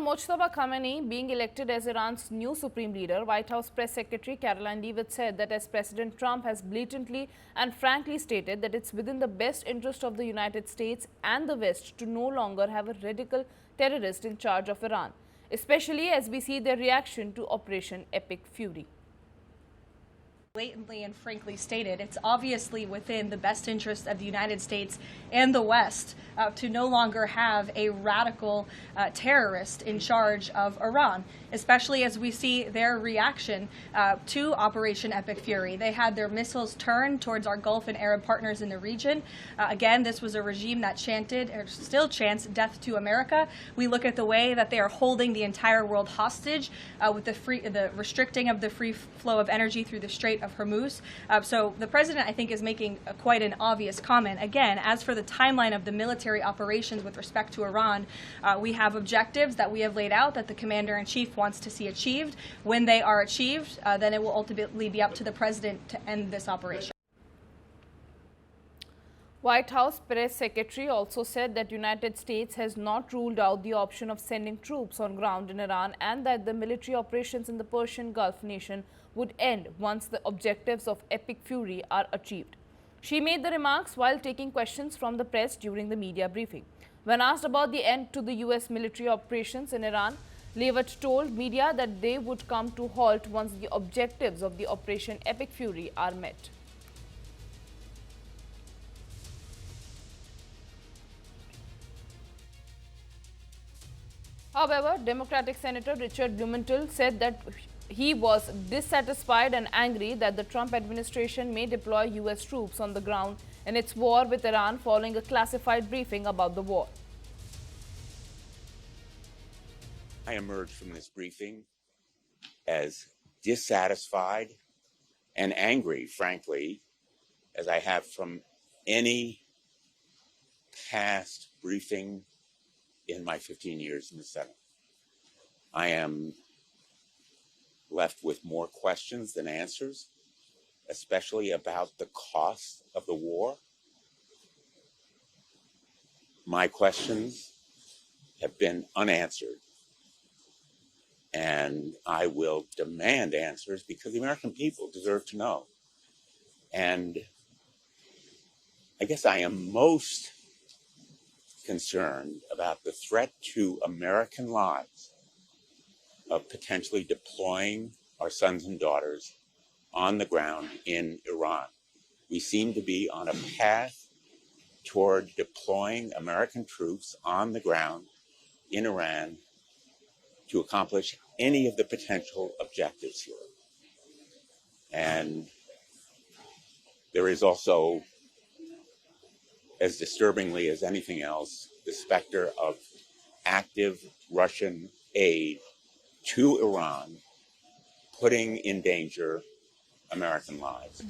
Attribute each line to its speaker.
Speaker 1: Mojtaba Khamenei being elected as Iran's new supreme leader, White House Press Secretary Karoline Leavitt said that as President Trump has blatantly and frankly stated that it's within the best interest of the United States and the West to no longer have a radical terrorist in charge of Iran, especially as we see their reaction to Operation Epic Fury.
Speaker 2: Blatantly and frankly stated, it's obviously within the best interest of the United States and the West to no longer have a radical terrorist in charge of Iran, especially as we see their reaction to Operation Epic Fury. They had their missiles turned towards our Gulf and Arab partners in the region. Again, this was a regime that chanted, or still chants, death to America. We look at the way that they are holding the entire world hostage with the restricting of the free flow of energy through the Strait of Hormuz. So the president, I think, is making quite an obvious comment. Again, as for the timeline of the military operations with respect to Iran, we have objectives that we have laid out that the commander-in-chief wants to see achieved. When they are achieved, then it will ultimately be up to the president to end this operation.
Speaker 1: White House Press Secretary also said that United States has not ruled out the option of sending troops on ground in Iran and that the military operations in the Persian Gulf nation would end once the objectives of Epic Fury are achieved. She made the remarks while taking questions from the press during the media briefing. When asked about the end to the U.S. military operations in Iran, Leavitt told media that they would come to halt once the objectives of the Operation Epic Fury are met. However, Democratic Senator Richard Blumenthal said that he was dissatisfied and angry that the Trump administration may deploy U.S. troops on the ground in its war with Iran following a classified briefing about the war.
Speaker 3: I emerged from this briefing as dissatisfied and angry, frankly, as I have from any past briefing in my 15 years in the Senate. I am left with more questions than answers, especially about the cost of the war. My questions have been unanswered, and I will demand answers because the American people deserve to know. And I guess I am most concerned about the threat to American lives of potentially deploying our sons and daughters on the ground in Iran. We seem to be on a path toward deploying American troops on the ground in Iran to accomplish any of the potential objectives here. And there is also, as disturbingly as anything else, the specter of active Russian aid to Iran, putting in danger American lives.